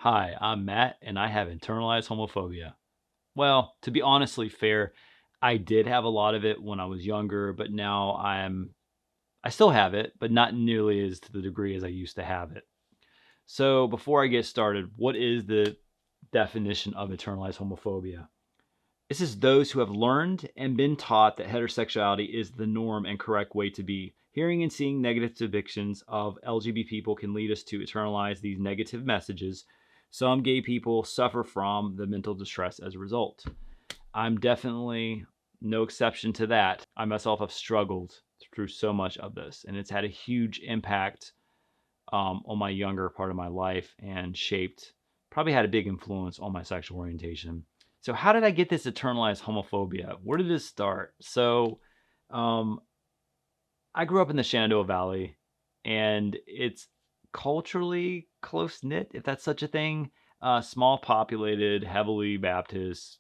Hi, I'm Matt, and I have internalized homophobia. Well, to be honestly fair, I did have a lot of it when I was younger, but now I still have it, but not nearly as to the degree as I used to have it. So, before I get started, what is the definition of internalized homophobia? This is those who have learned and been taught that heterosexuality is the norm and correct way to be. Hearing and seeing negative depictions of LGBT people can lead us to internalize these negative messages. Some gay people suffer from the mental distress as a result. I'm definitely no exception to that. I myself have struggled through so much of this, and it's had a huge impact on my younger part of my life and probably had a big influence on my sexual orientation. So, how did I get this internalized homophobia? Where did this start? Um, I grew up in the Shenandoah Valley, and it's culturally close knit, if that's such a thing. Small populated, heavily Baptist,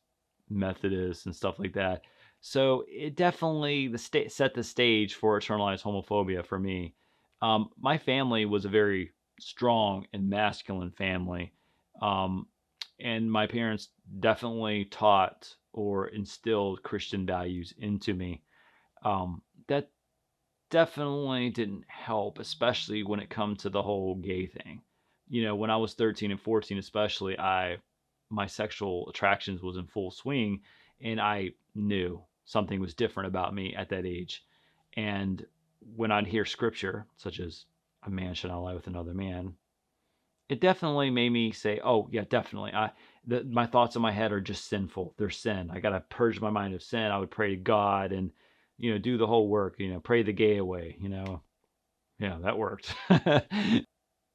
Methodist, and stuff like that. So it definitely set the stage for internalized homophobia for me. My family was a very strong and masculine family, um, and my parents definitely taught or instilled Christian values into me. That definitely didn't help, especially when it come to the whole gay thing. When I was 13 and 14, especially, I my sexual attractions was in full swing, and I knew something was different about me at that age. And when I'd hear scripture, such as "a man shall not lie with another man," it definitely made me say, "Oh yeah, definitely." My thoughts in my head are just sinful. They're sin. I gotta purge my mind of sin. I would pray to God and do the whole work. Pray the gay away. Yeah, that worked.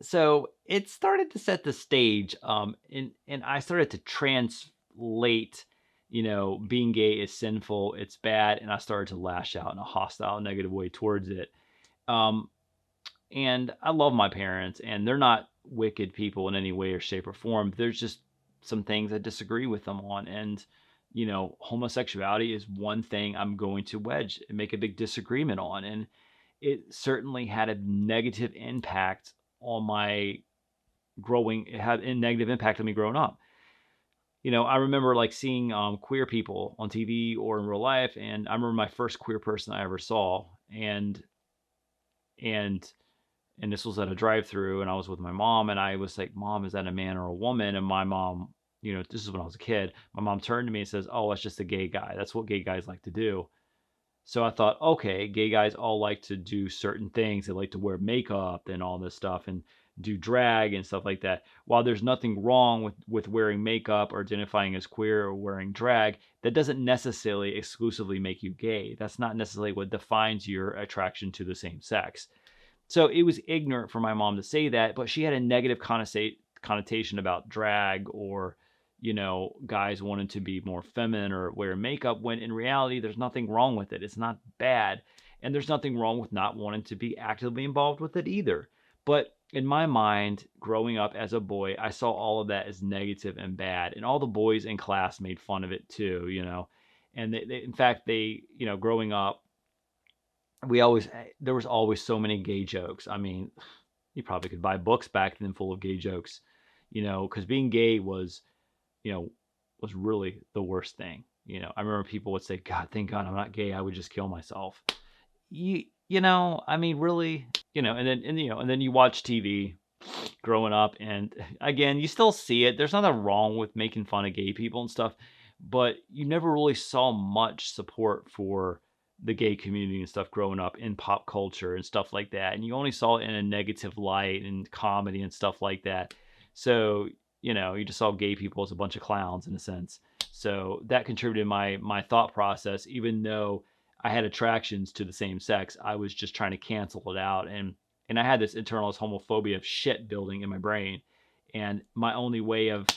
So it started to set the stage, and I started to translate, being gay is sinful, it's bad, and I started to lash out in a hostile, negative way towards it. Um, and I love my parents, and they're not wicked people in any way or shape or form. There's just some things I disagree with them on. And, homosexuality is one thing I'm going to wedge and make a big disagreement on. And it certainly had a negative impact on my it had a negative impact on me growing up. I remember like seeing queer people on TV or in real life. And I remember my first queer person I ever saw. And and this was at a drive-through, and I was with my mom, and I was like, "Mom, is that a man or a woman?" And my mom, this is when I was a kid, my mom turned to me and says, "Oh, that's just a gay guy. That's what gay guys like to do." So I thought, okay, gay guys all like to do certain things. They like to wear makeup and all this stuff and do drag and stuff like that. While there's nothing wrong with wearing makeup or identifying as queer or wearing drag, that doesn't necessarily exclusively make you gay. That's not necessarily what defines your attraction to the same sex. So it was ignorant for my mom to say that, but she had a negative connotation about drag or, guys wanting to be more feminine or wear makeup when in reality, there's nothing wrong with it. It's not bad. And there's nothing wrong with not wanting to be actively involved with it either. But in my mind, growing up as a boy, I saw all of that as negative and bad. And all the boys in class made fun of it too. And in fact, growing up, there was always so many gay jokes. I mean, you probably could buy books back then full of gay jokes, because being gay you know, was really the worst thing. I remember people would say, "God, thank God I'm not gay. I would just kill myself." I mean, really, and then you watch TV growing up, and again, you still see it. There's nothing wrong with making fun of gay people and stuff, but you never really saw much support for the gay community and stuff growing up in pop culture and stuff like that. And you only saw it in a negative light and comedy and stuff like that. So, you just saw gay people as a bunch of clowns in a sense. So that contributed to my thought process, even though I had attractions to the same sex, I was just trying to cancel it out. And I had this internalized homophobia of shit building in my brain. And my only way of,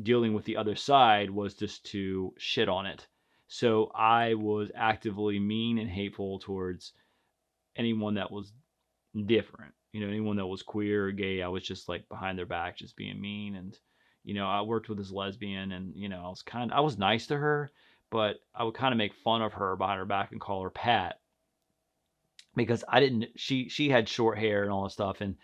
dealing with the other side was just to shit on it. So I was actively mean and hateful towards anyone that was different. Anyone that was queer or gay, I was just like behind their back, just being mean. And, I worked with this lesbian, and, I was nice to her, but I would kind of make fun of her behind her back and call her Pat because I didn't, she had short hair and all this stuff. And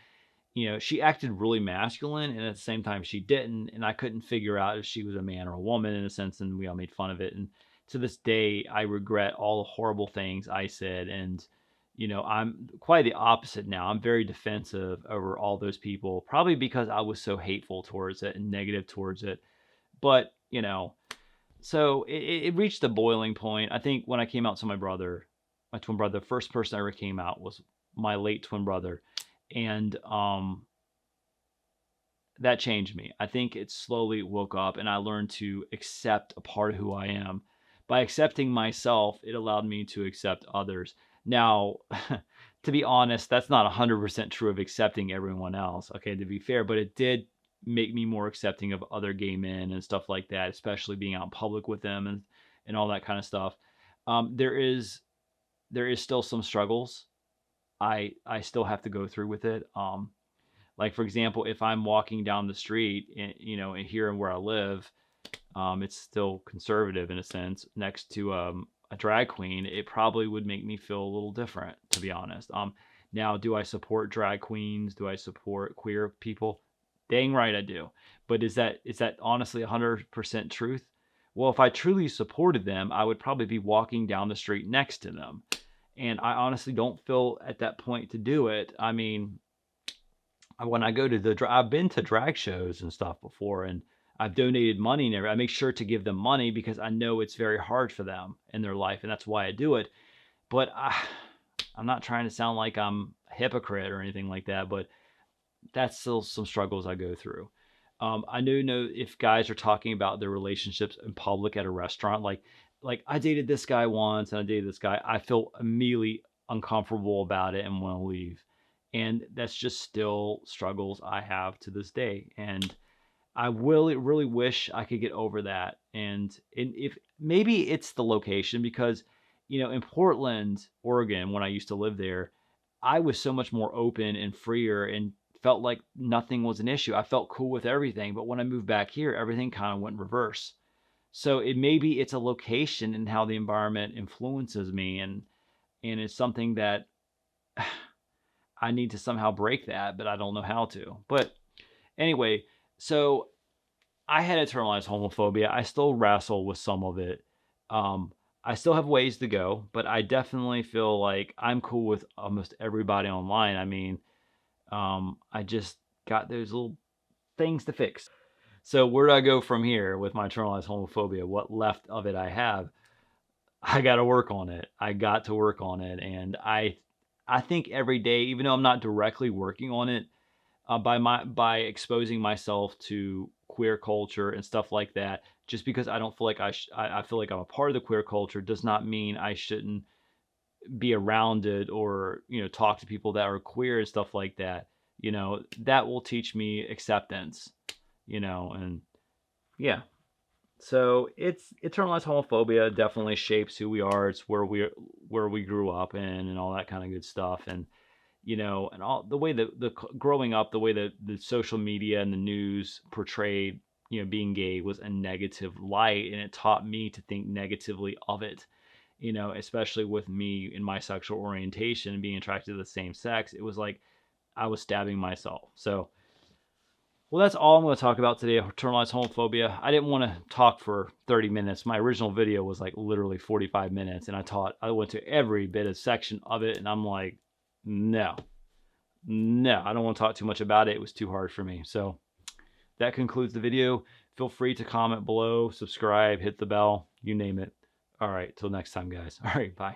she acted really masculine, and at the same time she didn't, and I couldn't figure out if she was a man or a woman in a sense, and we all made fun of it. And to this day, I regret all the horrible things I said, and I'm quite the opposite now. I'm very defensive over all those people, probably because I was so hateful towards it and negative towards it. But so it reached the boiling point. I think when I came out to my brother, my twin brother, the first person I ever came out was my late twin brother. And that changed me. I think it slowly woke up, and I learned to accept a part of who I am. By accepting myself, it allowed me to accept others. Now, to be honest, that's not 100% true of accepting everyone else, okay, to be fair, but it did make me more accepting of other gay men and stuff like that, especially being out in public with them and all that kind of stuff. There is still some struggles I still have to go through with it. Like for example, if I'm walking down the street, and here where I live, it's still conservative in a sense. Next to a drag queen, it probably would make me feel a little different, to be honest. Now, do I support drag queens? Do I support queer people? Dang right I do. But is that honestly 100% truth? Well, if I truly supported them, I would probably be walking down the street next to them. And I honestly don't feel at that point to do it. I mean, when I go to I've been to drag shows and stuff before, and I've donated money and everything. I make sure to give them money because I know it's very hard for them in their life, and that's why I do it. But I'm not trying to sound like I'm a hypocrite or anything like that, but that's still some struggles I go through. I do know if guys are talking about their relationships in public at a restaurant, like I dated this guy once and I dated this guy, I feel immediately uncomfortable about it and want to leave. And that's just still struggles I have to this day. And I really wish I could get over that. And if maybe it's the location, because in Portland, Oregon, when I used to live there, I was so much more open and freer and felt like nothing was an issue. I felt cool with everything. But when I moved back here, everything kind of went reverse. So maybe it's a location and how the environment influences me, and it's something that I need to somehow break that, but I don't know how to. But anyway, so I had internalized homophobia. I still wrestle with some of it. I still have ways to go, but I definitely feel like I'm cool with almost everybody online. I mean, I just got those little things to fix. So where do I go from here with my internalized homophobia? What left of it I have? I got to work on it. I got to work on it, and I think every day, even though I'm not directly working on it, by exposing myself to queer culture and stuff like that, just because I don't feel like I feel like I'm a part of the queer culture does not mean I shouldn't be around it or talk to people that are queer and stuff like that. That will teach me acceptance. And yeah. So it's internalized homophobia definitely shapes who we are. It's where we grew up in and all that kind of good stuff. And and all the way that the growing up, the way that the social media and the news portrayed being gay was a negative light, and it taught me to think negatively of it. Especially with me in my sexual orientation and being attracted to the same sex, it was like I was stabbing myself. So well, that's all I'm going to talk about today, internalized homophobia. I didn't want to talk for 30 minutes. My original video was like literally 45 minutes, and I went to every bit of section of it, and I'm like, no, I don't want to talk too much about it. It was too hard for me. So that concludes the video. Feel free to comment below, subscribe, hit the bell, you name it. All right, till next time, guys. All right, bye.